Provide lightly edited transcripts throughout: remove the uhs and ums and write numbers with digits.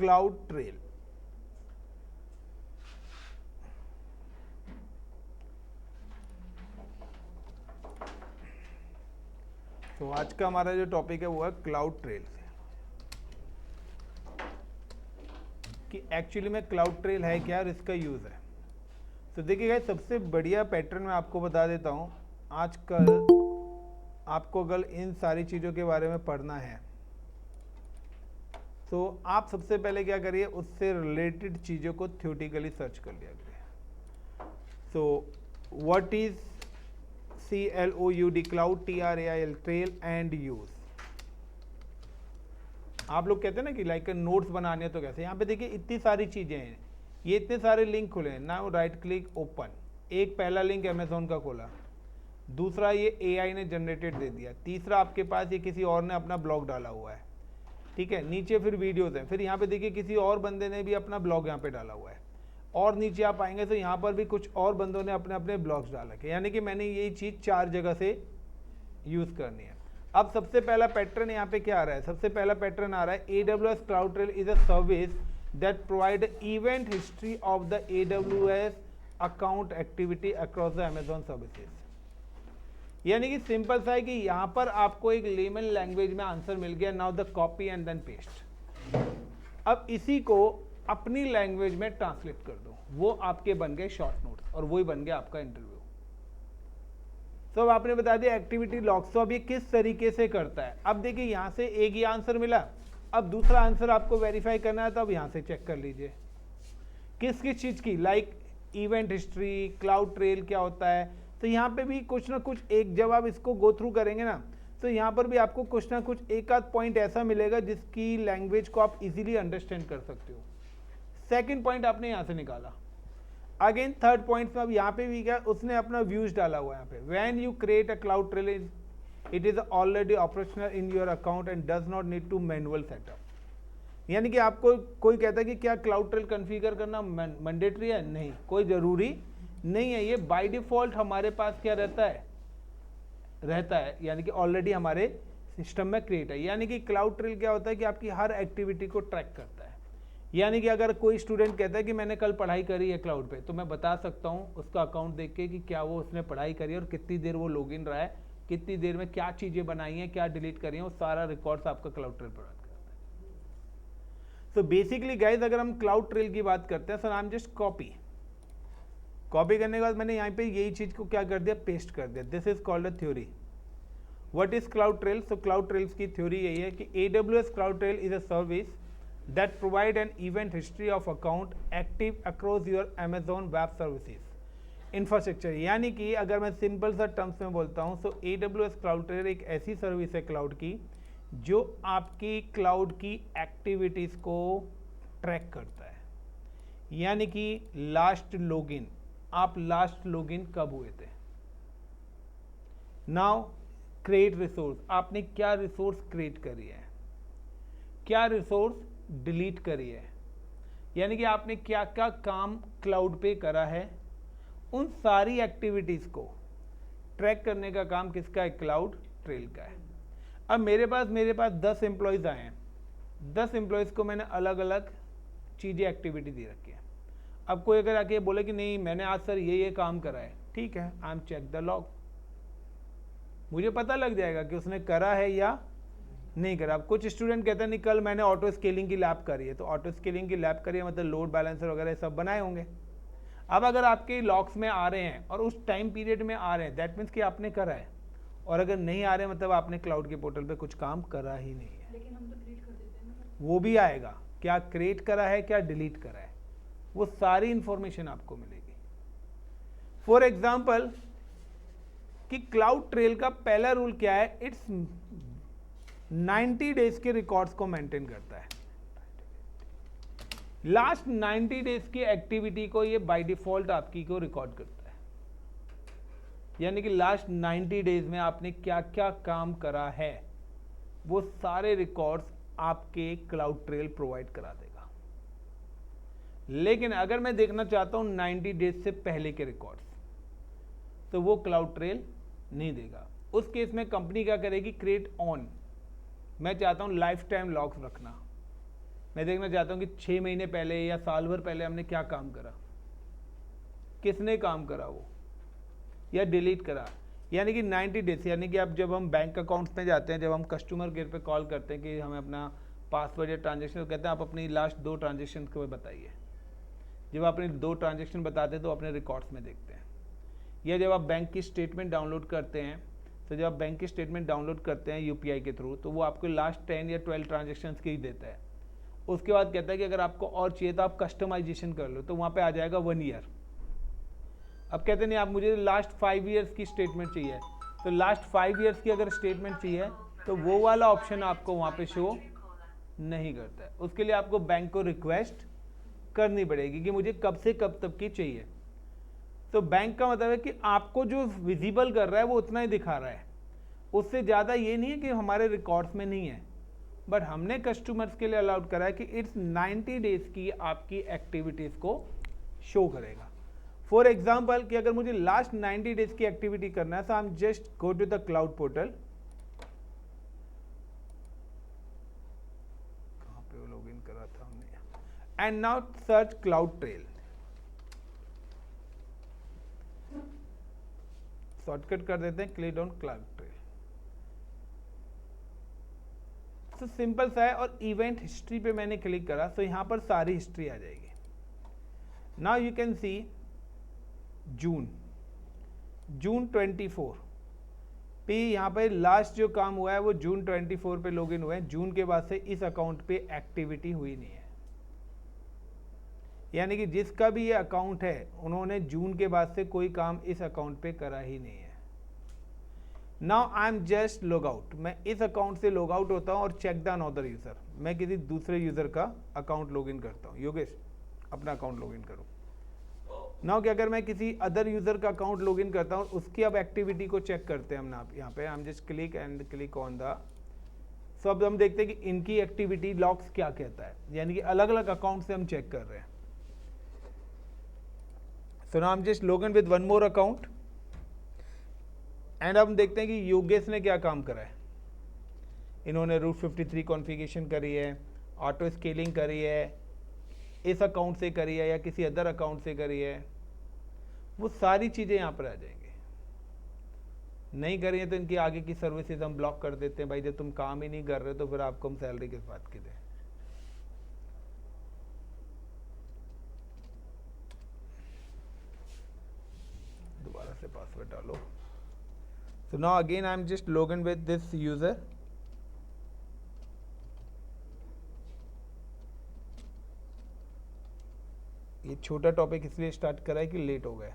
Cloud trail. तो आज का हमारा जो टॉपिक है वो है क्लाउड ट्रेल से, कि एक्चुअली में क्लाउड ट्रेल है क्या और इसका यूज़ है। तो देखिए गाइस, सबसे बढ़िया पैटर्न मैं आपको बता देता हूँ। आजकल आपको अगर इन सारी चीज़ों के बारे में पढ़ना है तो आप सबसे पहले क्या करिए, उससे रिलेटेड चीज़ों को थ्योरेटिकली सर्च कर लिया करिए। So what is CLOUD, cloud, TRAIL, trail and use. आप लोग कहते हैं ना कि लाइक नोट्स बनाने तो कैसे, यहाँ पे देखिए इतनी सारी चीज़ें हैं, ये इतने सारे लिंक खुले हैं। नाउ राइट क्लिक ओपन, एक पहला लिंक अमेजोन का खोला, दूसरा ये AI ने जनरेटेड दे दिया, तीसरा आपके पास ये किसी और ने अपना ब्लॉग डाला हुआ है, ठीक है। नीचे फिर वीडियोज़ हैं, फिर यहाँ पे देखिए किसी और बंदे ने भी अपना ब्लॉग यहाँ पे डाला हुआ है, और नीचे आप आएंगे तो यहाँ पर भी कुछ और बंदों ने अपने अपने ब्लॉग्स डाला है। यानी कि मैंने यही चीज़ 4 जगह से यूज़ करनी है। अब सबसे पहला पैटर्न यहाँ पे क्या आ रहा है, सबसे पहला पैटर्न आ रहा है AWS cloud trail is a service that provide event history of the AWS account activity across the Amazon services. यानी कि सिंपल सा है कि यहाँ पर आपको एक लेमन लैंग्वेज में आंसर मिल गया, now the copy and then paste. अब इसी को अपनी लैंग्वेज में ट्रांसलेट कर दो, वो आपके बन गए शॉर्ट नोट्स और वही बन गया आपका इंटरव्यू। तो अब आपने बता दिया एक्टिविटी लॉग्स, तो अब ये किस तरीके से करता है। अब देखिए यहाँ से एक ही आंसर मिला, अब दूसरा आंसर आपको वेरीफाई करना है, तो अब यहाँ से चेक कर लीजिए किस किस चीज़ की, like event history, cloud trail क्या होता है। तो यहाँ पे भी कुछ ना कुछ एक, जब आप इसको गो थ्रू करेंगे ना, तो यहाँ पर भी आपको कुछ ना कुछ एक आध पॉइंट ऐसा मिलेगा जिसकी लैंग्वेज को आप इजीली अंडरस्टैंड कर सकते हो। सेकंड पॉइंट आपने यहाँ से निकाला। अगेन थर्ड पॉइंट में अब यहाँ पे भी क्या, उसने अपना व्यूज डाला हुआ है यहाँ पे, when you create a cloud trail it is already operational in your account and does not need to manual setup. यानी कि आपको कोई कहता है कि क्या क्लाउड ट्रेल कॉन्फ़िगर करना मैंडेटरी है, नहीं, कोई ज़रूरी नहीं है। ये बाय डिफॉल्ट हमारे पास क्या रहता है, यानी कि ऑलरेडी हमारे सिस्टम में क्रिएट है। यानी कि क्लाउड ट्रेल क्या होता है कि आपकी हर एक्टिविटी को ट्रैक करता है। यानी कि अगर कोई स्टूडेंट कहता है कि मैंने कल पढ़ाई करी है क्लाउड पे, तो मैं बता सकता हूँ उसका अकाउंट देख के कि क्या वो उसने पढ़ाई करी है और कितनी देर वो लॉगिन रहा है, कितनी देर में क्या चीज़ें बनाई हैं, क्या डिलीट करी हैं, वो सारा रिकॉर्ड्स आपका क्लाउड ट्रेल प्रोवाइड करता है। सो बेसिकली गाइज, अगर हम क्लाउड ट्रेल की बात करते हैं, sir I am just copy करने के बाद मैंने यहाँ पे यही चीज़ को क्या कर दिया, पेस्ट कर दिया। This is called a theory. What is cloud trail? So cloud trails की थ्योरी यही है कि AWS cloud trail is a service that provide an event history of account active across your Amazon Web Services infrastructure। यानी कि अगर मैं simple सा terms में बोलता हूँ, तो AWS क्लाउड ट्रेल एक ऐसी सर्विस है क्लाउड की जो आपकी क्लाउड की एक्टिविटीज़ को ट्रैक करता है। यानी कि लास्ट लॉगिन, आप लास्ट लॉगिन कब हुए थे, नाउ क्रिएट रिसोर्स, आपने क्या रिसोर्स क्रिएट करी है, क्या रिसोर्स डिलीट करी है, यानी कि आपने क्या क्या काम क्लाउड पे करा है, उन सारी एक्टिविटीज़ को ट्रैक करने का काम किसका है, क्लाउड ट्रेल का है। अब मेरे पास 10 एम्प्लॉयज़ आए हैं, 10 एम्प्लॉयज़ को मैंने अलग अलग चीज़ें एक्टिविटी दे रखी है। अब कोई अगर आके बोले कि नहीं मैंने आज सर ये काम करा है, ठीक है, I am check the log, मुझे पता लग जाएगा कि उसने करा है या नहीं करा। अब कुछ स्टूडेंट कहते हैं नहीं कल मैंने ऑटो स्केलिंग की लैब करी है, तो ऑटो स्केलिंग की लैब करी है मतलब लोड बैलेंसर वगैरह सब बनाए होंगे। अब अगर आपके लॉग्स में आ रहे हैं और उस टाइम पीरियड में आ रहे हैं, दैट मीन्स कि आपने करा है, और अगर नहीं आ रहे मतलब आपने क्लाउड के पोर्टल पे कुछ काम करा ही नहीं है। लेकिन हम तो क्रिएट कर देते हैं ना, वो भी आएगा, क्या क्रिएट करा है, क्या डिलीट करा है, वो सारी इंफॉर्मेशन आपको मिलेगी। फॉर एग्जाम्पल कि क्लाउड ट्रेल का पहला रूल क्या है, इट्स 90 डेज के रिकॉर्ड्स को मेंटेन करता है। लास्ट 90 डेज की एक्टिविटी को ये बाय डिफॉल्ट आपकी को रिकॉर्ड करता है। यानी कि लास्ट 90 डेज में आपने क्या क्या काम करा है, वो सारे रिकॉर्ड्स आपके क्लाउड ट्रेल प्रोवाइड करा देगा। लेकिन अगर मैं देखना चाहता हूं 90 डेज से पहले के रिकॉर्ड्स, तो वो क्लाउड ट्रेल नहीं देगा। उस केस में कंपनी क्या करेगी, क्रिएट ऑन, मैं चाहता हूं लाइफ टाइम लॉग्स रखना, मैं देखना चाहता हूँ कि 6 महीने पहले या साल भर पहले हमने क्या काम करा, किसने काम करा वो, या डिलीट करा। यानी कि 90 डेज, यानी कि अब जब हम बैंक अकाउंट्स में जाते हैं, जब हम कस्टमर केयर पे कॉल करते हैं कि हमें अपना पासवर्ड या ट्रांजेक्शन, तो कहते हैं आप अपनी लास्ट 2 ट्रांजेक्शन को बताइए। जब आप अपनी 2 ट्रांजेक्शन बताते हैं तो अपने रिकॉर्ड्स में देखते हैं। या जब आप बैंक की स्टेटमेंट डाउनलोड करते हैं, तो जब आप बैंक की स्टेटमेंट डाउनलोड करते हैं यूपीआई के थ्रू, तो वो आपको लास्ट 10 या 12 ट्रांजेक्शन की ही देता है। उसके बाद कहता है कि अगर आपको और चाहिए तो आप कस्टमाइजेशन कर लो, तो वहाँ पे आ जाएगा 1 ईयर। अब कहते नहीं आप मुझे लास्ट 5 ईयर्स की स्टेटमेंट चाहिए, तो लास्ट 5 ईयर्स की अगर स्टेटमेंट चाहिए तो वो वाला ऑप्शन आपको वहाँ पे शो नहीं करता है। उसके लिए आपको बैंक को रिक्वेस्ट करनी पड़ेगी कि मुझे कब से कब तक की चाहिए। तो बैंक का मतलब है कि आपको जो विजिबल कर रहा है वो उतना ही दिखा रहा है, उससे ज़्यादा ये नहीं है कि हमारे रिकॉर्ड्स में नहीं है। बट हमने कस्टमर्स के लिए अलाउड करा है कि इट्स 90 डेज की आपकी एक्टिविटीज़ को शो करेगा। फॉर एग्जाम्पल कि अगर मुझे लास्ट 90 डेज की एक्टिविटी करना है, तो I am just go to the cloud portal. कहाँ पे लॉग इन करा था हमने, and now search cloud trail. Shortcut कर देते हैं, क्लिक ऑन क्लाउड ट्रेल। तो सिंपल सा है। और इवेंट हिस्ट्री पे मैंने क्लिक करा, तो यहां पर सारी हिस्ट्री आ जाएगी। नाउ यू कैन सी जून 24 पे यहाँ पे लास्ट जो काम हुआ है वो जून 24 पे लॉगिन हुए हैं। जून के बाद से इस अकाउंट पे एक्टिविटी हुई नहीं है, यानी कि जिसका भी ये अकाउंट है उन्होंने जून के बाद से कोई काम इस अकाउंट पे करा ही नहीं है। Now I am just log out, मैं इस अकाउंट से लॉग आउट होता हूँ और चेक द अनदर यूजर। मैं किसी दूसरे यूजर का अकाउंट लॉगिन करता हूँ। योगेश अपना अकाउंट लॉगिन करो। नाउ कि अगर मैं किसी अदर यूजर का अकाउंट लॉगिन करता हूँ, उसकी अब एक्टिविटी को चेक करते हैं हम ना। यहाँ पे हम just click and click on the, so अब हम देखते हैं कि इनकी एक्टिविटी लॉग्स क्या कहता है, यानी कि अलग अलग अकाउंट से हम चेक कर रहे हैं। सो now I am just login with one more account and अब हम देखते हैं कि योगेश ने क्या काम करा है। इन्होंने रूट 53 कॉन्फ़िगरेशन करी है, ऑटो स्केलिंग करी है, इस अकाउंट से करी है या किसी अदर अकाउंट से करी है, वो सारी चीज़ें यहाँ पर आ जाएंगी। नहीं करी है तो इनकी आगे की सर्विसेज हम ब्लॉक कर देते हैं। भाई जब तुम काम ही नहीं कर रहे तो फिर आपको हम सैलरी किस बात की दें। दोबारा से पासवर्ड डालो। So now again I am just login with this user. ये छोटा टॉपिक इसलिए स्टार्ट करा है कि लेट हो गया।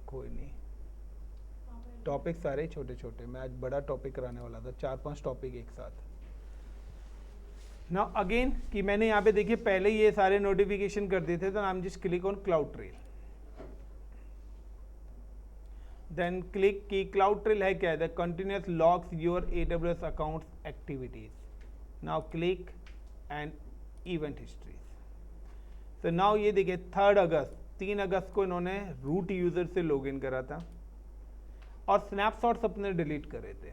कोई नहीं, टॉपिक सारे छोटे छोटे, मैं आज बड़ा टॉपिक कराने वाला था, 4-5 टॉपिक एक साथ। नाउ अगेन कि मैंने यहाँ पे देखिए पहले ये सारे नोटिफिकेशन कर दिए थे, तो I am just click on cloud trail. Then click की क्लाउड ट्रेल है क्या है, the continuous logs your AWS accounts activities. Now click and event histories. तो नाउ ये देखिए 3 अगस्त को इन्होंने रूट यूजर से लॉगिन करा था और स्नैपशॉट्स अपने डिलीट करे थे,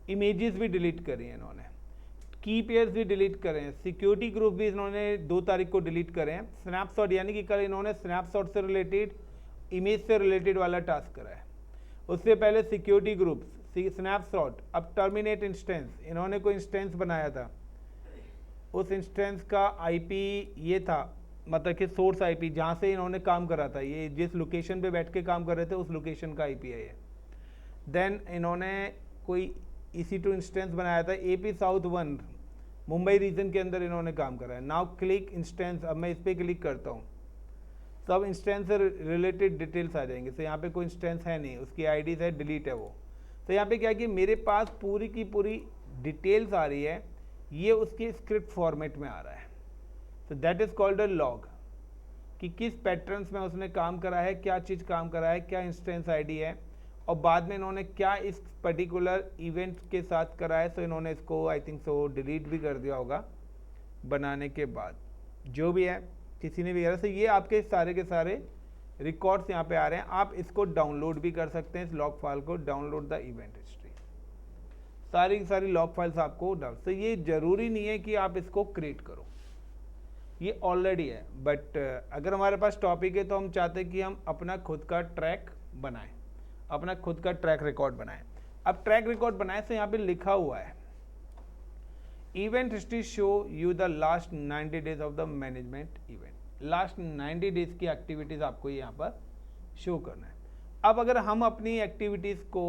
इमेजेस भी डिलीट करी हैं इन्होंने, की पेयर्स भी डिलीट करे हैं, सिक्योरिटी ग्रुप भी इन्होंने 2 तारीख को डिलीट करे हैं। स्नैपशॉट यानी कि कल इन्होंने स्नैपशॉट से रिलेटेड, इमेज से रिलेटेड वाला टास्क करा है। उससे पहले सिक्योरिटी ग्रुप्स, स्नैपशॉट, अब टर्मिनेट इंस्टेंस, इन्होंने कोई इंस्टेंस बनाया था, उस इंस्टेंस का आईपी ये था, मतलब कि सोर्स आईपी जहाँ से इन्होंने काम करा था, ये जिस लोकेशन पे बैठ के काम कर रहे थे उस लोकेशन का आईपी है ये। देन इन्होंने कोई EC2 इंस्टेंस बनाया था AP South 1 मुंबई रीजन के अंदर इन्होंने काम करा है। नाउ क्लिक इंस्टेंस, अब मैं इस पर क्लिक करता हूँ, सब इंस्टेंस से रिलेटेड डिटेल्स आ जाएंगे। तो यहाँ पे कोई इंस्टेंस है नहीं, उसकी आईडीज है, डिलीट है वो। तो यहाँ पे क्या कि मेरे पास पूरी की पूरी डिटेल्स आ रही है, ये उसके स्क्रिप्ट फॉर्मेट में आ रहा है। तो that is called a log, कि किस पैटर्न्स में उसने काम करा है, क्या चीज़ काम करा है, क्या इंस्टेंस आईडी है, और बाद में इन्होंने क्या इस पर्टिकुलर इवेंट के साथ करा है। तो इन्होंने इसको आई थिंक सो डिलीट भी कर दिया होगा बनाने के बाद, जो भी है किसी ने भी करा। तो ये आपके सारे के सारे रिकॉर्ड्स यहाँ पे आ रहे हैं, आप इसको डाउनलोड भी कर सकते हैं, इस लॉग फाइल को, डाउनलोड द इवेंट हिस्ट्री। सारी की सारी लॉग फाइल्स आपको डाल। तो ये जरूरी नहीं है कि आप इसको क्रिएट करो, ये ऑलरेडी है। बट अगर हमारे पास टॉपिक है तो हम चाहते हैं कि हम अपना खुद का ट्रैक बनाएं, अपना खुद का ट्रैक रिकॉर्ड बनाएं। अब ट्रैक रिकॉर्ड बनाए तो यहाँ पे लिखा हुआ है event history show you the last 90 days of the management event. Last 90 days की एक्टिविटीज आपको यहाँ पर शो करना है। अब अगर हम अपनी एक्टिविटीज को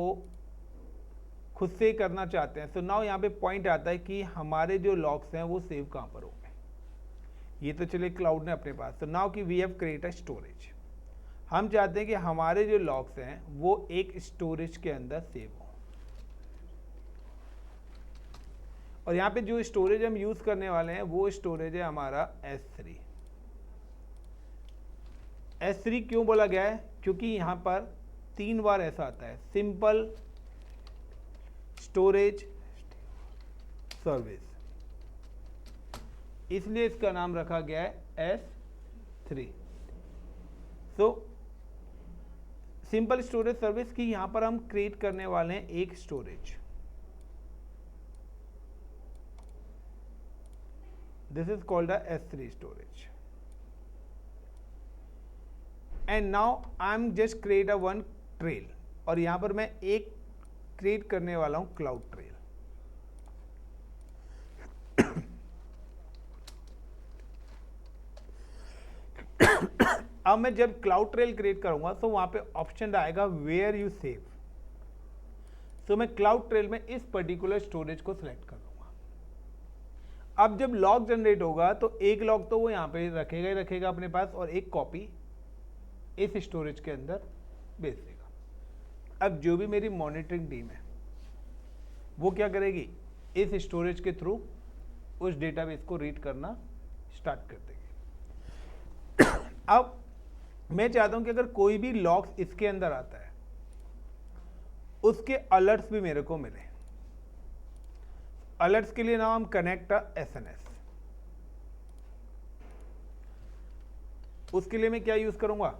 खुद से करना चाहते हैं तो नाउ यहाँ पे पॉइंट आता है कि हमारे जो लॉग्स हैं वो सेव कहाँ पर होंगे। ये तो चले क्लाउड ने अपने पास, तो नाउ कि we have create a storage. हम चाहते हैं कि हमारे जो लॉग्स हैं वो एक स्टोरेज के अंदर सेव हो। और यहाँ पे जो स्टोरेज हम यूज करने वाले हैं वो स्टोरेज है हमारा S3। S3 क्यों बोला गया है? क्योंकि यहाँ पर 3 बार ऐसा आता है, सिंपल स्टोरेज सर्विस, इसलिए इसका नाम रखा गया है S3। So simple storage service की यहां पर हम क्रिएट करने वाले हैं एक storage. This is called a S3 storage. And now I am just create a one trail, और यहां पर मैं एक क्रिएट करने वाला हूं क्लाउड ट्रेल। अब मैं जब क्लाउड ट्रेल क्रिएट करूंगा तो वहां पे ऑप्शन आएगा वेयर यू सेव। तो मैं क्लाउड ट्रेल में इस पर्टिकुलर स्टोरेज को सिलेक्ट कर लूंगा। अब जब लॉग जनरेट होगा तो एक लॉग तो वो यहां पे रखेगा ही रखेगा अपने पास, और एक कॉपी इस स्टोरेज के अंदर भेज देगा। अब जो भी मेरी मॉनिटरिंग टीम है वो क्या करेगी, इस स्टोरेज के थ्रू उस डेटाबेस को रीड करना स्टार्ट कर देगी। अब मैं चाहता हूं कि अगर कोई भी लॉग्स इसके अंदर आता है उसके अलर्ट्स भी मेरे को मिले। अलर्ट्स के लिए नाउ हम कनेक्ट SNS। उसके लिए मैं क्या यूज करूंगा,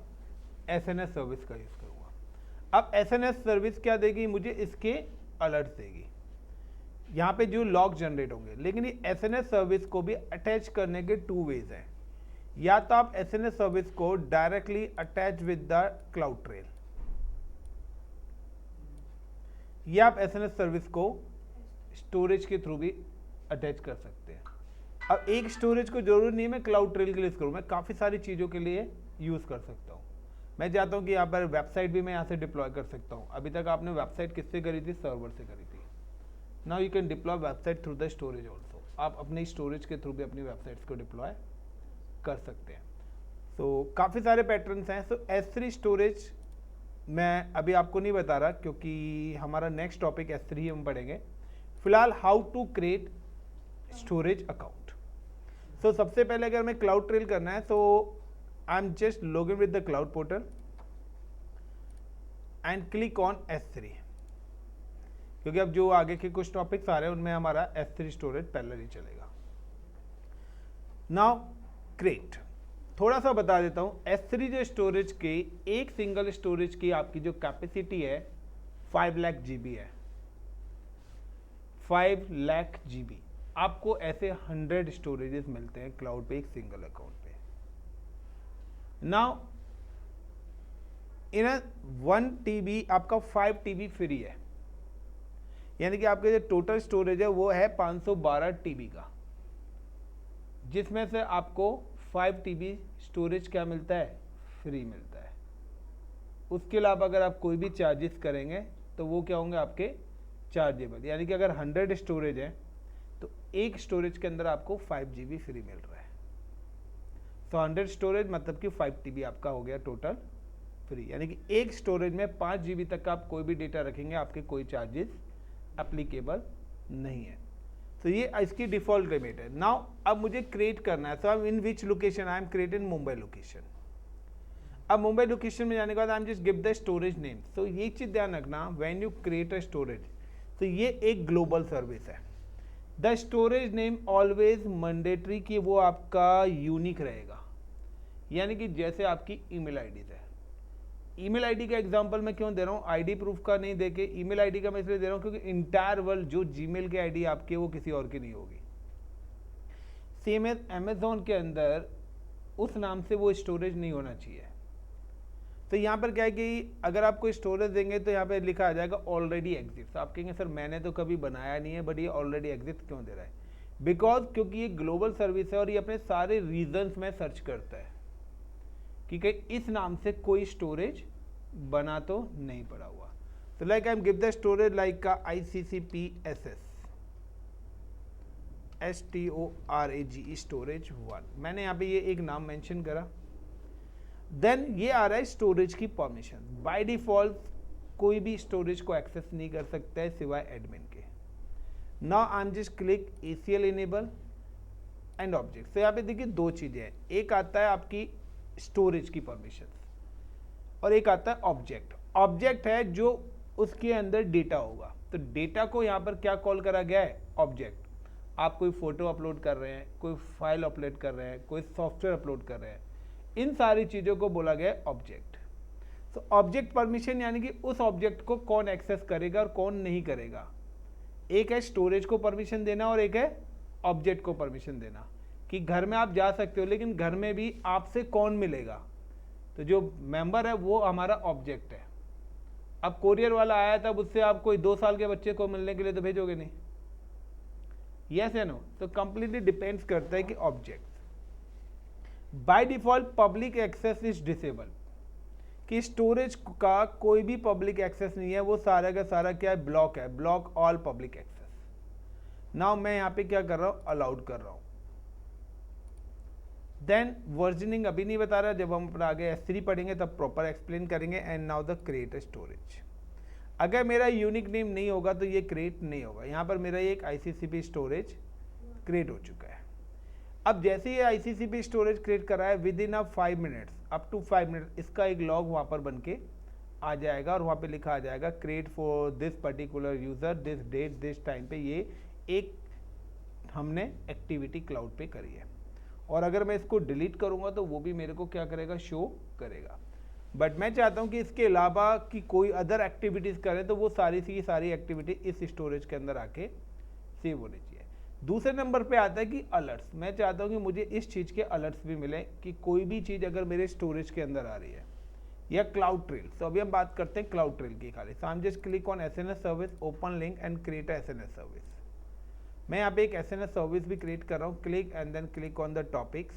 SNS सर्विस का यूज करूंगा। अब SNS सर्विस क्या देगी मुझे, इसके अलर्ट्स देगी। यहां पे जो लॉग जनरेट होंगे, लेकिन ये SNS सर्विस को भी अटैच करने के 2 वेज हैं। या तो आप SNS सर्विस को directly attach with the cloud trail, या आप SNS सर्विस को स्टोरेज के थ्रू भी अटैच कर सकते हैं। अब एक स्टोरेज को जरूरी नहीं है मैं क्लाउड ट्रेल के लिए करूं, मैं काफी सारी चीजों के लिए यूज कर सकता हूं। मैं चाहता हूं कि यहाँ पर वेबसाइट भी मैं यहाँ से डिप्लॉय कर सकता हूं। अभी तक आपने वेबसाइट किससे करी थी, सर्वर से करी थी। Now you can deploy website through the storage also. आप अपने स्टोरेज के थ्रू भी अपनी वेबसाइट्स को डिप्लॉय कर सकते हैं। तो काफ़ी सारे पैटर्न्स हैं। सो S3 स्टोरेज मैं अभी आपको नहीं बता रहा क्योंकि हमारा नेक्स्ट टॉपिक S3 हम पढ़ेंगे। फिलहाल how to create storage account. So सबसे पहले अगर मैं क्लाउड ट्रेल करना है तो I am just log in with the cloud portal and click on S3, क्योंकि अब जो आगे के कुछ टॉपिक्स आ रहे हैं उनमें हमारा S3 स्टोरेज पहले ही चलेगा। नाउ क्रिएट, थोड़ा सा बता देता हूं। S3 जो स्टोरेज की एक सिंगल स्टोरेज की आपकी जो कैपेसिटी है 5 लाख GB है। 5 लाख GB। आपको ऐसे 100 स्टोरेजेस मिलते हैं क्लाउड पे एक सिंगल अकाउंट पे। नाउ इन 1 TB आपका 5 TB फ्री है, यानी कि आपके जो टोटल स्टोरेज है वो है 512 TB का, जिसमें से आपको 5 TB स्टोरेज क्या मिलता है, फ्री मिलता है। उसके अलावा अगर आप कोई भी चार्जेस करेंगे तो वो क्या होंगे आपके चार्जेबल, यानी कि अगर 100 स्टोरेज है तो एक स्टोरेज के अंदर आपको 5 GB फ्री मिल रहा है। तो 100 स्टोरेज मतलब कि 5 TB आपका हो गया टोटल फ्री, यानी कि एक स्टोरेज में 5 GB तक आप कोई भी डेटा रखेंगे आपके कोई चार्जेस एप्लीकेबल नहीं है। तो ये इसकी डिफॉल्ट लिमिट है। नाउ अब मुझे क्रिएट करना है, तो in which location I am create in Mumbai location. अब मुंबई लोकेशन में जाने के बाद I am just give the storage name. तो ये चीज ध्यान रखना, when you create a storage, तो ये एक ग्लोबल सर्विस है। The storage name always mandatory कि वो आपका यूनिक रहेगा, यानी कि जैसे आपकी ईमेल आईडी है, ईमेल आईडी का एग्जांपल मैं क्यों दे रहा हूँ, आईडी प्रूफ का नहीं देके ईमेल आईडी का मैं इसलिए दे रहा हूँ क्योंकि इंटायर वर्ल्ड जो जीमेल की आईडी आपकी है वो किसी और की नहीं होगी। सेम एज अमेजोन के अंदर उस नाम से वो स्टोरेज नहीं होना चाहिए। तो यहाँ पर क्या है कि अगर आप कोई स्टोरेज देंगे तो यहाँ पे लिखा आ जाएगा ऑलरेडी एग्जिस्ट। आप कहेंगे सर मैंने तो कभी बनाया नहीं है, बट ये ऑलरेडी एग्जिस्ट क्यों दे रहा है? बिकॉज क्योंकि ये ग्लोबल सर्विस है और ये अपने सारे रीजन्स में सर्च करता है कि कहीं इस नाम से कोई स्टोरेज बना तो नहीं पड़ा हुआ। तो like I am give the storage like का ICCPSS STORAGE स्टोरेज 1, मैंने यहाँ पे ये एक नाम मेंशन करा। देन ये आ रहा है स्टोरेज की परमिशन। बाय डिफॉल्ट कोई भी स्टोरेज को एक्सेस नहीं कर सकता है सिवाय एडमिन के। Now I am just click ACL enable and object. तो यहाँ पे देखिए दो चीजें हैं, एक आता है आपकी स्टोरेज की परमिशन और एक आता है ऑब्जेक्ट। ऑब्जेक्ट है जो उसके अंदर डेटा होगा, तो डेटा को यहाँ पर क्या कॉल करा गया है? ऑब्जेक्ट। आप कोई फोटो अपलोड कर रहे हैं, कोई फाइल अपलोड कर रहे हैं, कोई सॉफ्टवेयर अपलोड कर रहे हैं, इन सारी चीजों को बोला गया है ऑब्जेक्ट। तो ऑब्जेक्ट परमिशन यानी कि उस ऑब्जेक्ट को कौन एक्सेस करेगा और कौन नहीं करेगा। एक है स्टोरेज को परमिशन देना और एक है ऑब्जेक्ट को परमिशन देना, कि घर में आप जा सकते हो लेकिन घर में भी आपसे कौन मिलेगा? तो जो मेंबर है वो हमारा ऑब्जेक्ट है। अब कोरियर वाला आया तब उससे आप कोई 2 साल के बच्चे को मिलने के लिए तो भेजोगे नहीं, यस या नो? तो कंप्लीटली डिपेंड्स करता है कि object. By default public access is disable, कि स्टोरेज का कोई भी पब्लिक एक्सेस नहीं है, वो सारा का सारा क्या है? ब्लॉक है, block all public access. Now मैं यहाँ पे क्या कर रहा हूँ? अलाउड कर रहा हूँ। देन वर्जनिंग अभी नहीं बता रहा, जब हम अपना आगे S3 पढ़ेंगे तब प्रॉपर एक्सप्लेन करेंगे। And now the create storage. अगर मेरा यूनिक नेम नहीं होगा तो ये क्रिएट नहीं होगा। यहाँ पर मेरा एक ICCP स्टोरेज क्रिएट हो चुका है। अब जैसे ये ICCP स्टोरेज क्रिएट करा है, within 5 minutes, up to 5 minute इसका एक लॉग वहाँ पर बन के आ जाएगा और वहाँ पे लिखा आ जाएगा create for this particular user this date this time पे ये एक हमने एक्टिविटी क्लाउड पे करी है। और अगर मैं इसको डिलीट करूँगा तो वो भी मेरे को क्या करेगा? शो करेगा। बट मैं चाहता हूँ कि इसके अलावा कि कोई अदर एक्टिविटीज़ करें तो वो सारी की सारी एक्टिविटी इस स्टोरेज के अंदर आके सेव होनी चाहिए। दूसरे नंबर पे आता है कि अलर्ट्स। मैं चाहता हूँ कि मुझे इस चीज़ के अलर्ट्स भी मिले कि कोई भी चीज़ अगर मेरे स्टोरेज के अंदर आ रही है, या क्लाउड ट्रेल। तो अभी हम बात करते हैं क्लाउड ट्रेल की खाली। So I am just click on SNS service, open link and create SNS service. मैं यहाँ पे एक SNS सर्विस भी क्रिएट कर रहा हूँ। Click and then click on the topics,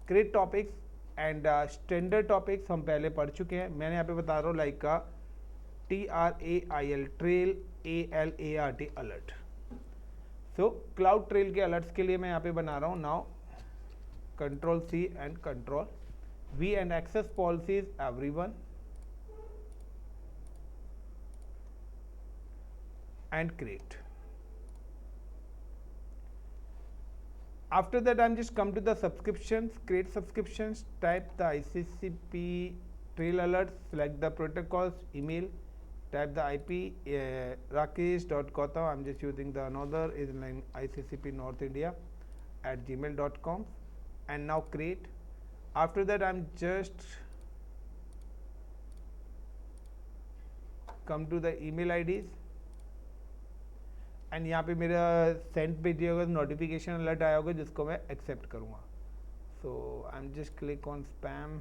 create topics and standard topics हम पहले पढ़ चुके हैं। मैंने यहाँ पे बता रहा हूँ लाइक का TRAIL trail ALART alert. So cloud trail के अलर्ट्स के लिए मैं यहाँ पे बना रहा हूँ now Ctrl+C and Ctrl+V and access policies everyone and create. After that, I'm just come to the subscriptions, create subscriptions, type the ICCP trail alerts, select the protocols, email, type the IP, rakesh.gautam, I'm just using the another is like ICCP North India at gmail.com and now create. After that, I'm just come to the email IDs and यहाँ पे मेरा send पे दिया होगा notification alert आया होगा जिसको मैं एक्सेप्ट करूँगा। So I am just click on spam.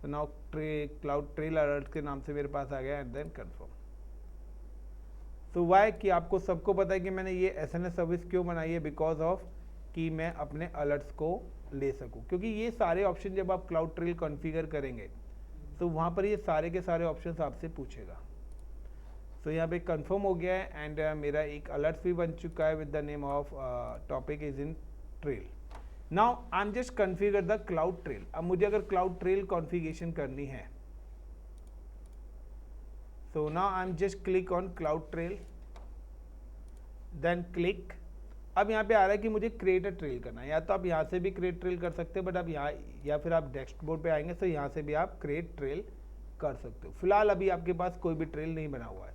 तो नाउ क्लाउड ट्रेल अलर्ट के नाम से मेरे पास आ गया एंड देन कंफर्म। तो वाई कि आपको सबको पता है कि मैंने ये SNS सर्विस क्यों बनाई है, बिकॉज ऑफ कि मैं अपने अलर्ट्स को ले सकूँ। क्योंकि ये सारे ऑप्शन जब आप क्लाउड ट्रेल कॉन्फ़िगर करेंगे तो वहाँ पर ये सारे के सारे ऑप्शंस आपसे पूछेगा। तो यहाँ पे कंफर्म हो गया है एंड मेरा एक अलर्ट भी बन चुका है with the name of topic is in trail. Now I am just configure the cloud trail. अब मुझे अगर क्लाउड ट्रेल कॉन्फ़िगरेशन करनी है, so now I am just click on cloud trail, then click. अब यहाँ पे आ रहा है कि मुझे क्रिएट अ ट्रेल करना है। या तो आप यहाँ से भी क्रिएट ट्रेल कर सकते हो, बट अब यहाँ या फिर आप डैशबोर्ड पे आएंगे तो यहाँ से भी आप क्रिएट ट्रेल कर सकते हो। फिलहाल अभी आपके पास कोई भी ट्रेल नहीं बना हुआ है।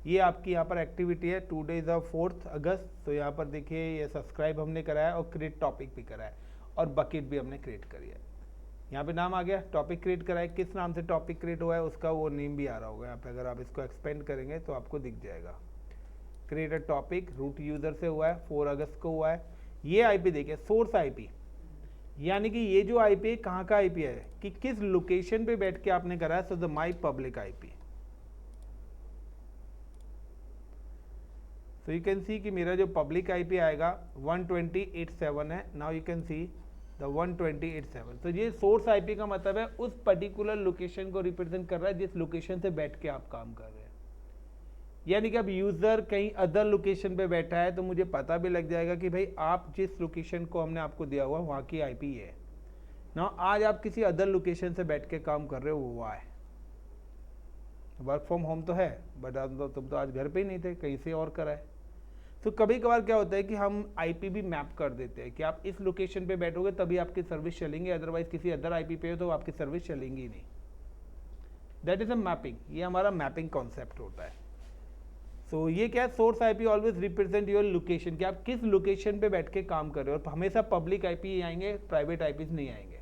ये आपकी यहाँ पर एक्टिविटी है, 2 days of 4th अगस्त। तो यहाँ पर देखिए ये सब्सक्राइब हमने कराया और क्रिएट टॉपिक भी कराया और बकेट भी हमने क्रिएट करी है। यहाँ पे नाम आ गया, टॉपिक क्रिएट करा है, किस नाम से टॉपिक क्रिएट हुआ है उसका वो नेम भी आ रहा होगा यहाँ पे। अगर आप इसको एक्सपेंड करेंगे तो आपको दिख जाएगा। Create a topic root user से हुआ है, 4 अगस्त को हुआ है। ये आईपी देखिए, सोर्स आईपी, यानी कि ये जो आईपी है कहाँ का आईपी है कि किस लोकेशन पे बैठ के आपने करा है। So the my public IP. So you can see कि मेरा जो पब्लिक आईपी आएगा 120.8.7 है। Now you can see the 120.8.7। तो ये सोर्स आईपी का मतलब है उस पर्टिकुलर लोकेशन को रिप्रेजेंट कर रहा है जिस लोकेशन से बैठ के आप काम कर रहे हैं। यानी कि अब यूज़र कहीं अदर लोकेशन पे बैठा है तो मुझे पता भी लग जाएगा कि भाई आप जिस लोकेशन को हमने आपको दिया हुआ वहाँ की आईपी है ना। आज आप किसी अदर लोकेशन से बैठ के काम कर रहे हो, वो वहाँ है। वर्क फ्रॉम होम तो है, बट तुम तो आज घर पे ही नहीं थे, कहीं से और करा है। तो कभी कभार क्या होता है कि हम आईपी भी मैप कर देते हैं कि आप इस लोकेशन पे बैठोगे तभी आपकी सर्विस चलेंगी, अदरवाइज किसी अदर आईपी पे हो तो आपकी सर्विस चलेंगी ही नहीं। That is a mapping. ये हमारा मैपिंग कॉन्सेप्ट होता है। सो ये क्या है, source IP always represent your location, कि आप किस लोकेशन पे बैठ के काम कर रहे हो। और हमेशा पब्लिक आईपी आएंगे, प्राइवेट आईपीज नहीं आएंगे।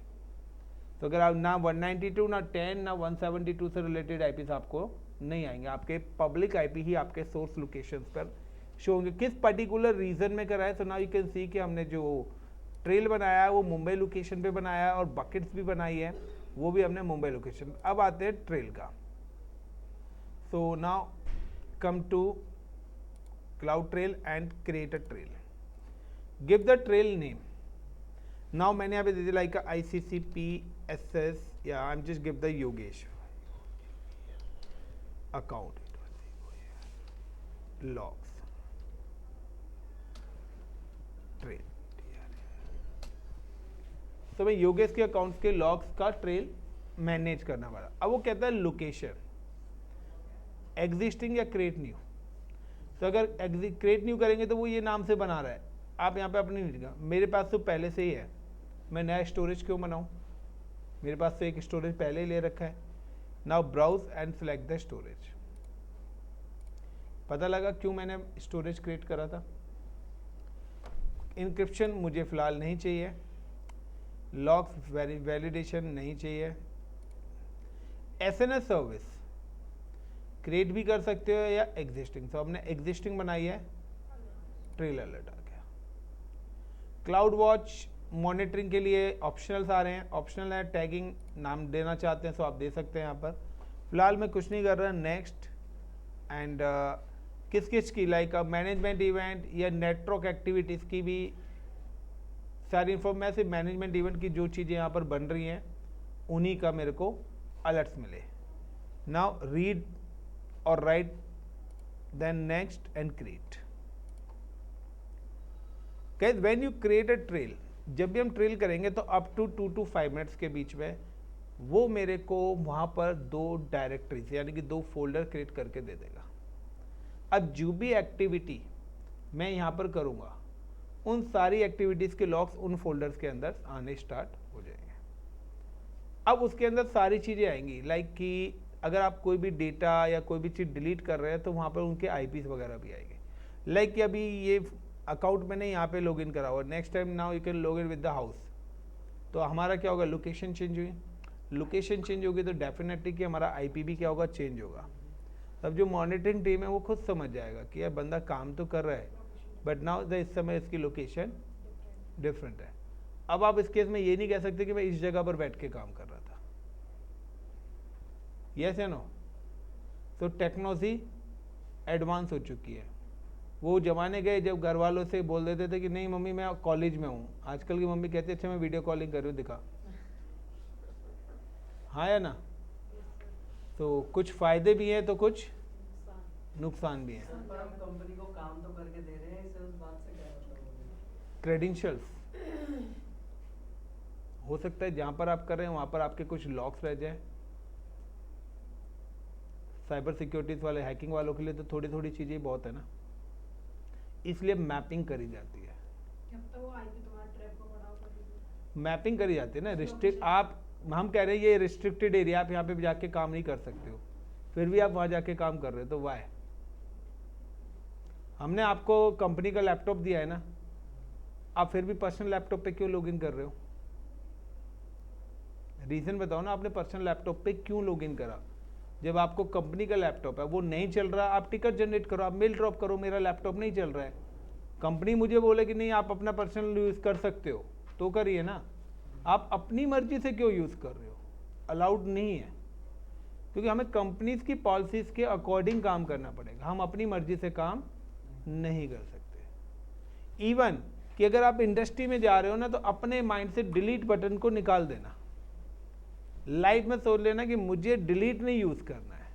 तो अगर आप ना 192 ना 10 ना 172 से रिलेटेड आईपीज आपको नहीं आएंगे, आपके पब्लिक आईपी ही आपके सोर्स लोकेशंस पर शो होंगे। किस पर्टिकुलर रीजन में करा है, so now you can see कि हमने जो ट्रेल बनाया है वो मुंबई लोकेशन पे बनाया है, और बकेट्स भी बनाई है वो भी हमने मुंबई लोकेशन। अब आते हैं ट्रेल का। So now come to CloudTrail and create a trail. Give the trail name. Now मैंने यहाँ पे दे दिया like ICCPSS या I'm just give the Yogesh account logs trail। तो मैं योगेश के अकाउंट्स के लॉग्स का ट्रेल मैनेज करना वाला। अब वो कहता है लोकेशन एग्जिस्टिंग या क्रिएट न्यू। तो अगर क्रिएट न्यू करेंगे तो वो ये नाम से बना रहा है, आप यहाँ पे अपनी नहीं, मेरे पास तो पहले से ही है, मैं नया स्टोरेज क्यों बनाऊँ, मेरे पास तो एक स्टोरेज पहले ही ले रखा है। Now browse and select the storage. पता लगा क्यों मैंने स्टोरेज क्रिएट करा था। इंक्रिप्शन मुझे फ़िलहाल नहीं चाहिए, लॉग्स वैलिडेशन नहीं चाहिए। एसएनएस सर्विस क्रिएट भी कर सकते हो या एग्जिस्टिंग। तो हमने एग्जिस्टिंग बनाई है, ट्रेल अलर्ट आ गया। क्लाउड वॉच मॉनिटरिंग के लिए ऑप्शनल्स आ रहे हैं, ऑप्शनल है, टैगिंग नाम देना चाहते हैं तो आप दे सकते हैं यहाँ पर। फिलहाल मैं कुछ नहीं कर रहा। नेक्स्ट एंड किस किस की लाइक मैनेजमेंट इवेंट या नेटवर्क एक्टिविटीज़ की भी सारी इन्फॉर्मेशन, सिर्फ मैनेजमेंट इवेंट की जो चीज़ें यहाँ पर बन रही हैं उन्हीं का मेरे को अलर्ट्स मिले। नाउ रीड और write then next and create. Guys when you create a trail, जब भी हम ट्रेल करेंगे तो अप टू 2 to 5 मिनट्स के बीच में वो मेरे को वहाँ पर 2 डायरेक्टरीज यानी कि 2 फोल्डर क्रिएट करके दे देगा। अब जो भी एक्टिविटी मैं यहाँ पर करूँगा उन सारी एक्टिविटीज़ के लॉग्स उन फोल्डर्स के अंदर आने स्टार्ट हो जाएंगे। अब उसके अंदर सारी चीज़ें आएंगी लाइक कि अगर आप कोई भी डेटा या कोई भी चीज़ डिलीट कर रहे हैं तो वहाँ पर उनके आईपीस वगैरह भी आएंगे। लाइक कि अभी ये अकाउंट मैंने यहाँ पे लॉगिन करा हुआ, next time now you can log in with the house, तो हमारा क्या होगा, लोकेशन चेंज हुई। लोकेशन चेंज होगी तो डेफिनेटली कि हमारा आईपी भी क्या होगा, चेंज होगा। तब जो मॉनिटरिंग टीम है वो खुद समझ जाएगा कि यार बंदा काम तो कर रहा है बट नाउ इस समय इसकी लोकेशन डिफरेंट है। अब आप इस केस में ये नहीं कह सकते कि मैं इस जगह पर बैठ के काम कर रहा था। यस या नो। तो टेक्नोलॉजी एडवांस हो चुकी है। वो जमाने गए जब घर वालों से बोल देते थे कि नहीं मम्मी मैं कॉलेज में हूँ, आजकल की मम्मी कहती है अच्छा मैं वीडियो कॉलिंग कर रही हूँ, दिखा। हाँ या ना। तो कुछ फायदे भी हैं तो कुछ नुकसान भी हैं। पर हम कंपनी को काम तो करके दे रहे हैं, इससे उस बात से क्या मतलब। क्रेडेंशियल्स हो सकता है जहाँ पर आप कर रहे हैं वहाँ पर आपके कुछ लॉक्स रह जाए। साइबर सिक्योरिटीज वाले हैकिंग वालों के लिए तो थोड़ी थोड़ी चीज़ें बहुत है ना, इसलिए मैपिंग करी जाती है। मैपिंग करी जाती है ना, रिस्ट्रिक्ट आप, हम कह रहे हैं ये रिस्ट्रिक्टेड एरिया, आप यहाँ पे जाके काम नहीं कर सकते हो, फिर भी आप वहाँ जाके काम कर रहे हो, तो वाह। हमने आपको कंपनी का लैपटॉप दिया है ना, आप फिर भी पर्सनल लैपटॉप पे क्यों लॉगिन कर रहे हो, रीज़न बताओ ना, आपने पर्सनल लैपटॉप पे क्यों लॉगिन करा? जब आपको कंपनी का लैपटॉप है वो नहीं चल रहा, आप टिकट जनरेट करो, आप मेल ड्रॉप करो, मेरा लैपटॉप नहीं चल रहा है। कंपनी मुझे बोले कि नहीं आप अपना पर्सनल यूज़ कर सकते हो तो करिए ना, आप अपनी मर्जी से क्यों यूज़ कर रहे हो? अलाउड नहीं है, क्योंकि हमें कंपनीज की पॉलिसीज के अकॉर्डिंग काम करना पड़ेगा, हम अपनी मर्जी से काम नहीं कर सकते। इवन कि अगर आप इंडस्ट्री में जा रहे हो ना, तो अपने माइंड से डिलीट बटन को निकाल देना, लाइफ में सोच लेना कि मुझे डिलीट नहीं यूज करना है।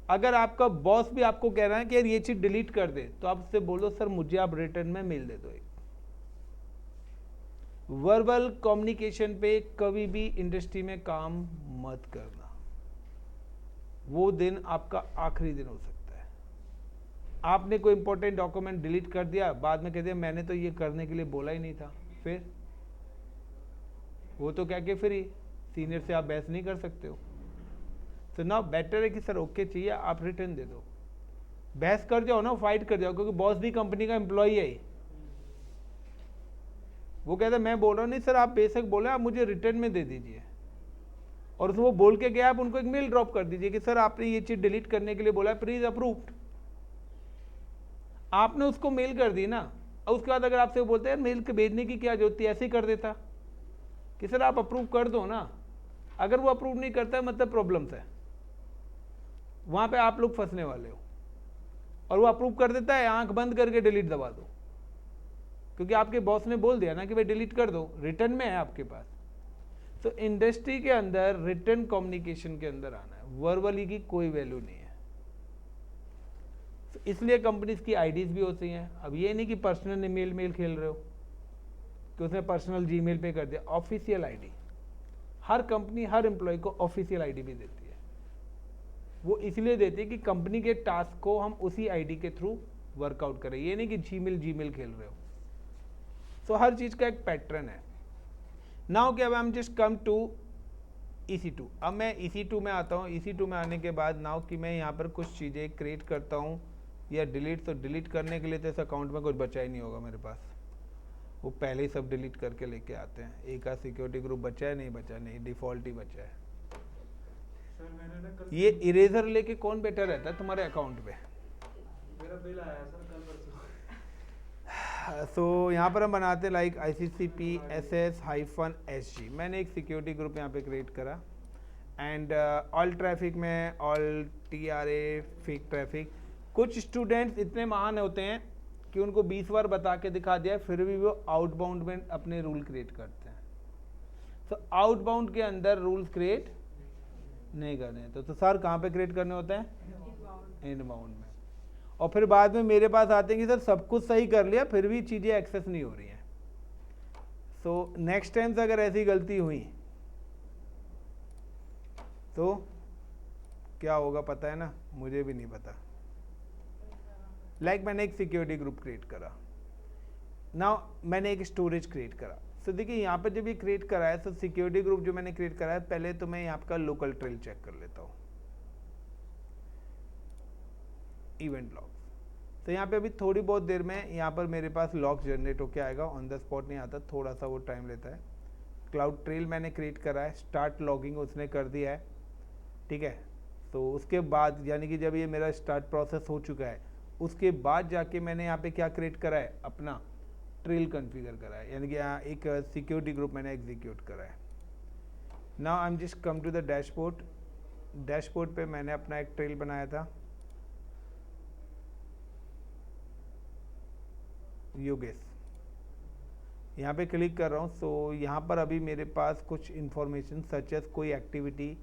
अगर आपका बॉस भी आपको कह रहा है कि यार ये चीज डिलीट कर दे, तो आप उससे बोलो सर मुझे आप रिटर्न में मेल दे दो एक। वर्बल कम्युनिकेशन पे कभी भी इंडस्ट्री में काम मत करना, वो दिन आपका आखिरी दिन हो सकता है। आपने कोई इंपॉर्टेंट डॉक्यूमेंट डिलीट कर दिया, बाद में कह दिया मैंने तो ये करने के लिए बोला ही नहीं था, फिर वो तो क्या कि फिर सीनियर से आप बहस नहीं कर सकते हो। तो ना बेटर है कि सर ओके चाहिए आप रिटर्न दे दो, बहस कर जाओ ना, फाइट कर जाओ, क्योंकि बॉस भी कंपनी का एम्प्लॉई है। वो कहता है मैं बोल रहा हूँ नहीं सर आप बेशक बोले, आप मुझे रिटर्न में दे दीजिए, और उसमें वो बोल के गया, आप उनको एक मेल ड्रॉप कर दीजिए कि सर आपने ये चीज डिलीट करने के लिए बोला है, प्लीज अप्रूव्ड। आपने उसको मेल कर दी ना, और उसके बाद अगर आपसे बोलते हैं मेल के भेजने की क्या जरूरत थी, ऐसे ही कर देता कि सर आप अप्रूव कर दो ना। अगर वो अप्रूव नहीं करता है मतलब प्रॉब्लम्स है, वहां पे आप लोग फंसने वाले हो। और वो अप्रूव कर देता है, आंख बंद करके डिलीट दबा दो, क्योंकि आपके बॉस ने बोल दिया ना कि भाई डिलीट कर दो, रिटर्न में है आपके पास। तो इंडस्ट्री के अंदर रिटर्न कम्युनिकेशन के अंदर आना है, वर्बली की कोई वैल्यू नहीं है। तो इसलिए कंपनीज की आईडीज भी होती हैं। अब ये नहीं कि पर्सनल मेल खेल रहे हो कि उसने पर्सनल जीमेल पे कर दिया, ऑफिशियल आईडी। हर कंपनी हर एम्प्लॉय को ऑफिशियल आईडी भी देती है, वो इसलिए देती है कि कंपनी के टास्क को हम उसी आईडी के थ्रू वर्कआउट करें, ये नहीं कि जीमेल खेल रहे हो। सो हर चीज का एक पैटर्न है। नाउ क्या, I am just come to EC2। अब मैं EC2 में आता हूँ। EC2 में आने के बाद नाउ कि मैं यहाँ पर कुछ चीज़ें क्रिएट करता हूँ या डिलीट, तो डिलीट करने के लिए तो इस अकाउंट में कुछ बचा ही नहीं होगा मेरे पास, वो पहले ही सब डिलीट करके लेके आते हैं। एक आध सिक्योरिटी ग्रुप बचा है, नहीं बचा, नहीं डिफ़ॉल्ट ही बचा है। सर मैंने ना कल ये इरेजर लेके कौन बैठा रहता है तुम्हारे अकाउंट पे? मेरा बिल आया सर कल परसों। तो यहाँ पर हम बनाते हैं लाइक ICCP-SS-SG। मैंने एक सिक्योरिटी ग्रुप यहाँ पे क्रिएट करा, एंड ऑल ट्रैफिक में ऑल TRA फेक ट्रैफिक। कुछ स्टूडेंट्स इतने महान होते हैं कि उनको 20 बार बता के दिखा दिया, फिर भी वो आउटबाउंड में अपने रूल क्रिएट करते हैं। तो आउटबाउंड के अंदर रूल्स क्रिएट नहीं करने हैं, तो सर कहाँ पे क्रिएट करने होते हैं? इनबाउंड में। और फिर बाद में मेरे पास आते हैं कि सर सब कुछ सही कर लिया फिर भी चीज़ें एक्सेस नहीं हो रही हैं। सो नेक्स्ट टाइम से अगर ऐसी गलती हुई तो क्या होगा पता है ना? मुझे भी नहीं पता। लाइक मैंने एक सिक्योरिटी ग्रुप क्रिएट करा, नाउ मैंने एक स्टोरेज क्रिएट करा। तो देखिए यहाँ पर जब ये क्रिएट करा है, तो सिक्योरिटी ग्रुप जो मैंने क्रिएट करा है, पहले तो मैं यहाँ का लोकल ट्रेल चेक कर लेता हूँ, इवेंट लॉग। तो यहाँ पे अभी थोड़ी बहुत देर में यहाँ पर मेरे पास लॉग जनरेट होके आएगा, ऑन द स्पॉट नहीं आता, थोड़ा सा वो टाइम लेता है। क्लाउड ट्रेल मैंने क्रिएट करा है, स्टार्ट लॉगिंग उसने कर दिया है, ठीक है। तो उसके बाद यानी कि जब ये मेरा स्टार्ट प्रोसेस हो चुका है, उसके बाद जाके मैंने यहाँ पे क्या क्रिएट करा है, अपना ट्रेल कॉन्फ़िगर करा है, यानी कि यहाँ एक सिक्योरिटी ग्रुप मैंने एग्जीक्यूट करा है। Now I am just come to the dashboard. Dashboard पे मैंने अपना एक ट्रेल बनाया था, योगेश। यहाँ पे क्लिक कर रहा हूँ। सो यहाँ पर अभी मेरे पास कुछ इन्फॉर्मेशन सच एज कोई एक्टिविटी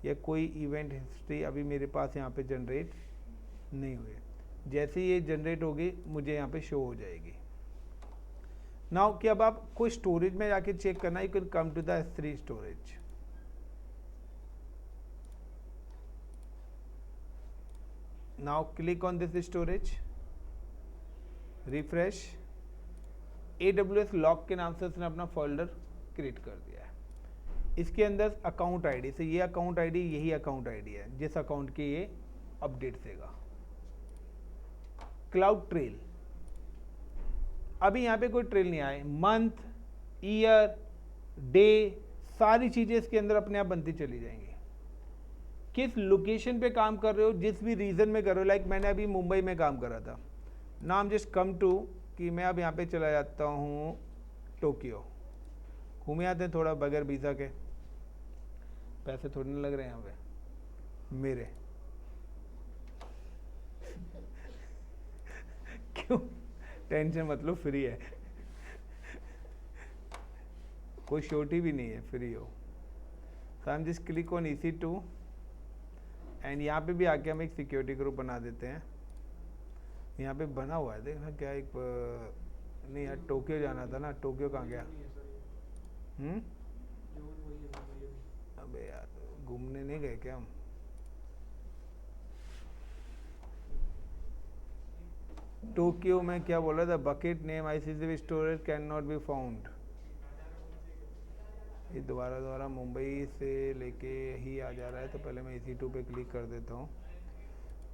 या कोई इवेंट हिस्ट्री अभी मेरे पास यहाँ पे जनरेट नहीं हुए। जैसे ये जनरेट होगी मुझे यहाँ पे शो हो जाएगी। नाउ कि अब आप कोई स्टोरेज में जाके चेक करना, you can come to the S3 storage. Now click on this storage, refresh. AWS log के नाम से उसने अपना फोल्डर क्रिएट कर दिया है। इसके अंदर अकाउंट आईडी से ये अकाउंट आईडी, यही अकाउंट आईडी है जिस अकाउंट के ये अपडेट देगा। क्लाउड ट्रेल, अभी यहाँ पे कोई ट्रेल नहीं आए, मंथ, ईयर, डे, सारी चीज़ें इसके अंदर अपने आप बनती चली जाएंगी। किस लोकेशन पे काम कर रहे हो, जिस भी रीजन में कर रहे हो, लाइक मैंने अभी मुंबई में काम कर रहा था, नाम जस्ट कम टू कि मैं अब यहाँ पे चला जाता हूँ टोक्यो, घूमे आते हैं थोड़ा बगैर वीज़ा के, पैसे थोड़े नहीं लग रहे हैं यहाँ पे मेरे क्यों, टेंशन मतलब फ्री है, कोई शोटी भी नहीं है, फ्री हो। तो हम just click on EC2 and यहाँ पे भी आके हम एक सिक्योरिटी ग्रुप बना देते हैं। यहाँ पे बना हुआ है, देखना क्या एक नहीं यार, टोक्यो जाना था ना, टोक्यो कहाँ गया? अबे यार घूमने नहीं गए क्या हम? टोक्यो में क्या बोला था, bucket name ICCP storage can not be found. ये दोबारा मुंबई से लेके ही आ जा रहा है, तो पहले मैं EC2 पे क्लिक कर देता हूँ।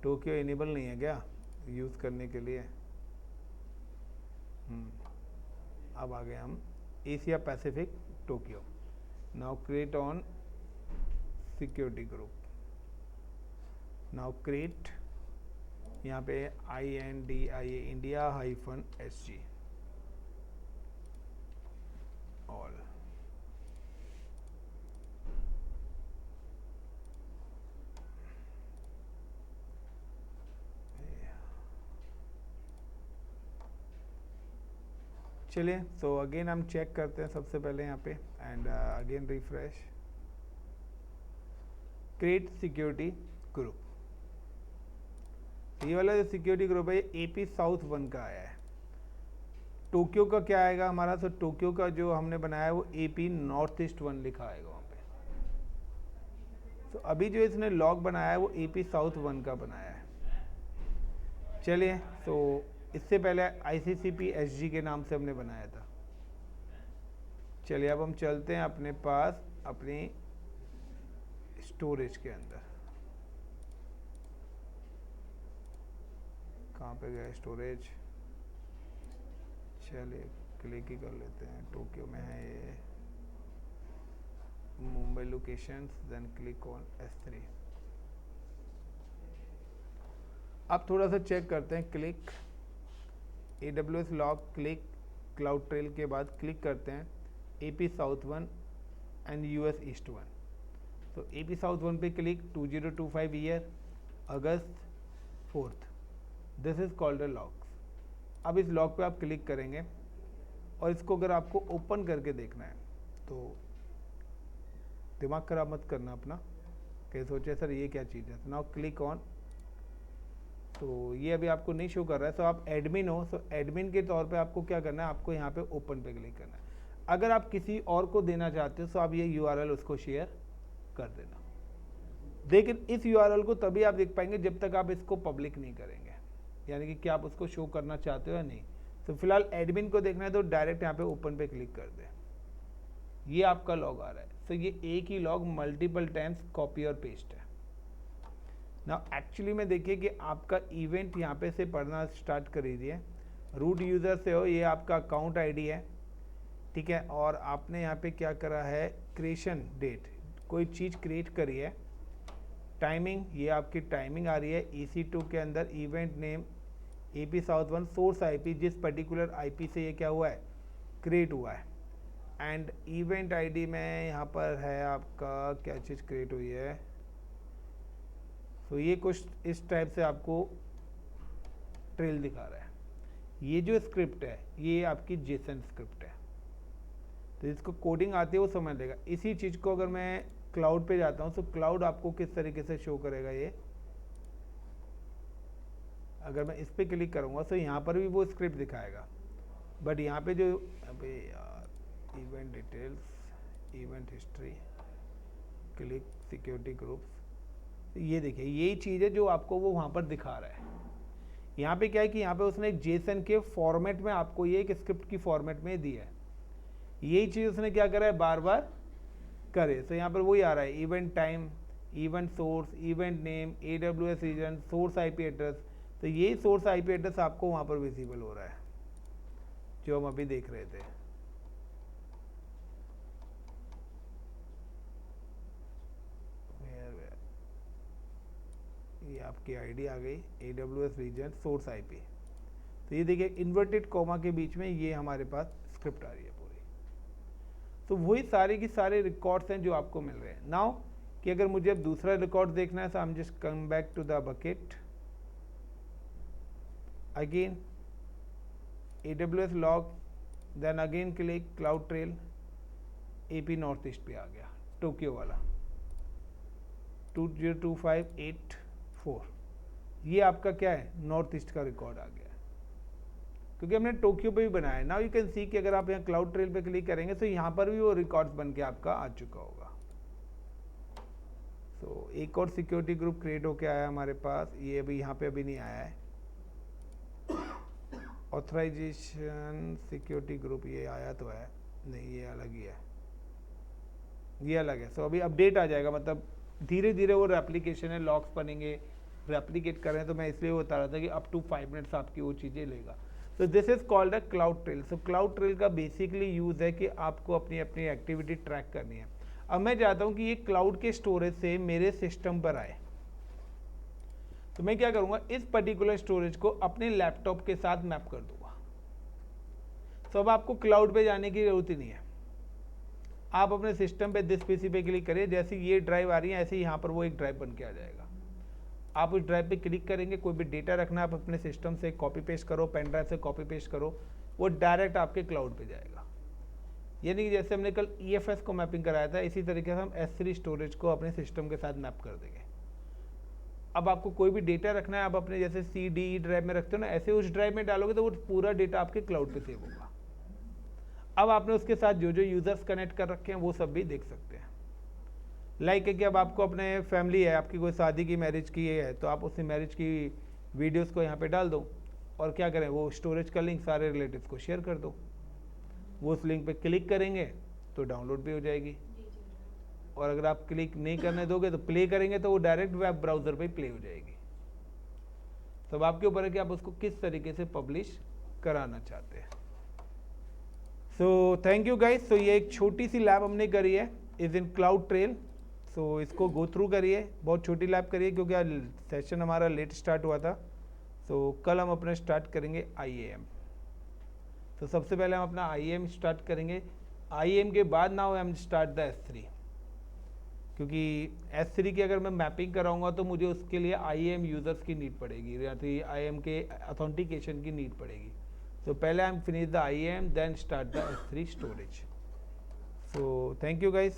टोक्यो इनेबल नहीं है क्या यूज़ करने के लिए? अब आ गए हम Asia Pacific Tokyo. Now create on security group, now create, यहाँ पे INDIA इंडिया -SG ऑल। चलिए, तो अगेन हम चेक करते हैं सबसे पहले यहाँ पे and again refresh, create security group. ये वाला जो सिक्योरिटी ग्रुप है ये AP South 1 का आया है। टोक्यो का क्या आएगा हमारा? तो टोक्यो का जो हमने बनाया है वो AP Northeast 1 लिखा आएगा वहाँ पे। तो अभी जो इसने लॉग बनाया है वो AP South 1 का बनाया है। चलिए, तो इससे पहले ICCP SG के नाम से हमने बनाया था। चलिए अब हम चलते हैं अपने पास अपनी स्टोरेज के अंदर। कहाँ पे गया स्टोरेज? चलिए क्लिक ही कर लेते हैं, टोक्यो में है ये, Mumbai locations, then click on S3। अब थोड़ा सा चेक करते हैं, click AWS log, click cloud trail के बाद क्लिक करते हैं AP South 1 and US East 1। तो AP South 1 पे क्लिक, 2025 year, August 4th, this is called a logs. अब इस लॉग पे आप क्लिक करेंगे और इसको अगर आपको ओपन करके देखना है तो दिमाग खराब मत करना अपना, कहीं सोचे सर ये क्या चीज़ है। तो नाउ क्लिक ऑन, तो ये अभी आपको नहीं शो कर रहा है, तो आप एडमिन हो, तो एडमिन के तौर पे आपको क्या करना है, आपको यहाँ पे ओपन पे क्लिक करना है। अगर आप किसी और को देना चाहते हो तो आप ये URL उसको शेयर कर देना, लेकिन इस URL को तभी आप देख पाएंगे जब तक आप इसको पब्लिक नहीं करेंगे, यानी कि क्या आप उसको शो करना चाहते हो या नहीं। तो फिलहाल एडमिन को देखना है तो डायरेक्ट यहाँ पे ओपन पे क्लिक कर दें, ये आपका लॉग आ रहा है। तो ये एक ही लॉग मल्टीपल टाइम्स कॉपी और पेस्ट है ना। एक्चुअली में देखिए कि आपका इवेंट यहाँ पे से पढ़ना स्टार्ट कर दीजिए, रूट यूज़र से हो, ये आपका अकाउंट ID है, ठीक है। और आपने यहाँ पे क्या करा है, क्रिएशन डेट, कोई चीज़ क्रिएट करी है, टाइमिंग, ये आपकी टाइमिंग आ रही है। EC2 के अंदर event name AP South 1, source IP, जिस पर्टिकुलर IP से ये क्या हुआ है, क्रिएट हुआ है। एंड इवेंट ID में यहाँ पर है आपका क्या चीज़ क्रिएट हुई है, तो ये कुछ इस टाइप से आपको ट्रेल दिखा रहा है। ये जो स्क्रिप्ट है ये आपकी JSON स्क्रिप्ट है, तो इसको कोडिंग आती है वो समझ लेगा। इसी चीज़ को अगर मैं क्लाउड पे जाता हूँ तो क्लाउड आपको किस तरीके से शो करेगा, ये अगर मैं इस पर क्लिक करूँगा तो यहाँ पर भी वो स्क्रिप्ट दिखाएगा, बट यहाँ पे जो अबे यार event details, event history, click security groups, ये देखिए यही चीज़ है जो आपको वो वहाँ पर दिखा रहा है। यहाँ पे क्या है कि यहाँ पे उसने एक JSON के फॉर्मेट में आपको ये एक स्क्रिप्ट की फॉर्मेट में दी है, यही चीज़ उसने क्या करा है, बार बार करे। तो यहाँ पर वही आ रहा है, event time, event source, event name, AWS region, source IP address. तो यही सोर्स IP एड्रेस आपको वहाँ पर विजिबल हो रहा है जो हम अभी देख रहे थे। ये आपकी आईडी आ गई, AWS रीजन सोर्स IP। तो ये देखिए इन्वर्टेड कॉमा के बीच में ये हमारे पास स्क्रिप्ट आ रही है पूरी। तो वही सारे की सारे रिकॉर्ड्स हैं जो आपको मिल रहे हैं। नाउ कि अगर मुझे अब दूसरा रिकॉर्ड देखना है, तो I am just come back to the bucket again, AWS log, then again click cloud trail, AP north east पे आ गया, टोक्यो वाला 2025884। ये आपका क्या है, नॉर्थ ईस्ट का रिकॉर्ड आ गया, क्योंकि हमने टोक्यो पे भी बनाया है। नाउ यू कैन सी कि अगर आप यहाँ क्लाउड ट्रेल पे क्लिक करेंगे तो यहाँ पर भी वो रिकॉर्ड्स बन के आपका आ चुका होगा। तो एक और सिक्योरिटी ग्रुप क्रिएट होके आया हमारे पास, ये अभी यहाँ पे अभी नहीं आया है। ऑथराइजेशन सिक्योरिटी ग्रुप ये आया तो है नहीं, ये अलग ही है, ये अलग है। सो अभी अपडेट आ जाएगा, मतलब धीरे धीरे वो रेप्लिकेशन है, लॉक्स बनेंगे, रेप्लिकेट कर रहे हैं। तो मैं इसलिए वो बता रहा था कि अप टू 5 मिनट्स आपकी वो चीज़ें लेगा। तो this is called a cloud trail. So cloud trail का बेसिकली यूज़ है कि आपको अपनी अपनी एक्टिविटी ट्रैक करनी है। अब मैं चाहता हूँ कि ये क्लाउड के स्टोरेज से मेरे सिस्टम पर आए, तो मैं क्या करूँगा, इस पर्टिकुलर स्टोरेज को अपने लैपटॉप के साथ मैप कर दूंगा। तो अब आपको क्लाउड पे जाने की जरूरत ही नहीं है, आप अपने सिस्टम पे दिस PC पे क्लिक करिए, जैसे ये ड्राइव आ रही है ऐसे ही यहाँ पर वो एक ड्राइव बन के आ जाएगा। आप उस ड्राइव पे क्लिक करेंगे, कोई भी डेटा रखना आप अपने सिस्टम से कॉपी पेस्ट करो, पेन ड्राइव से कॉपी पेस्ट करो, वो डायरेक्ट आपके क्लाउड पे जाएगा। यानी कि जैसे हमने कल EFS को मैपिंग कराया था, इसी तरीके से हम S3 स्टोरेज को अपने सिस्टम के साथ मैप कर देंगे। अब आपको कोई भी डेटा रखना है, आप अपने जैसे CD ड्राइव में रखते हो ना, ऐसे उस ड्राइव में डालोगे तो वो पूरा डेटा आपके क्लाउड पे सेव होगा। अब आपने उसके साथ जो जो यूजर्स कनेक्ट कर रखे हैं वो सब भी देख सकते हैं। लाइक है कि अब आपको अपने फैमिली है, आपकी कोई शादी की मैरिज की है, तो आप उसी मैरिज की वीडियोस को यहाँ पे डाल दो और क्या करें, वो स्टोरेज का लिंक सारे रिलेटिव्स को शेयर कर दो। वो उस लिंक पे क्लिक करेंगे तो डाउनलोड भी हो जाएगी, और अगर आप क्लिक नहीं करने दोगे तो प्ले करेंगे तो वो डायरेक्ट वेब ब्राउज़र पे प्ले हो जाएगी। तो अब आपके ऊपर है कि आप उसको किस तरीके से पब्लिश कराना चाहते हैं। So thank you guys. So ये एक छोटी सी लैब हमने करी है, is in cloud trail. So इसको गो थ्रू करिए, बहुत छोटी लैब करिए क्योंकि आज सेशन हमारा लेट स्टार्ट हुआ था। सो कल हम अपने स्टार्ट करेंगे IAM। तो सबसे पहले हम अपना IAM स्टार्ट करेंगे, IAM के बाद नाउ हम स्टार्ट द S3, क्योंकि S3 की अगर मैं मैपिंग कराऊंगा तो मुझे उसके लिए IAM यूजर्स की नीड पड़ेगी, या फिर IAM के ऑथेंटिकेशन की नीड पड़ेगी। So पहले I'm finish the IAM, then start the S3 storage. So thank you guys.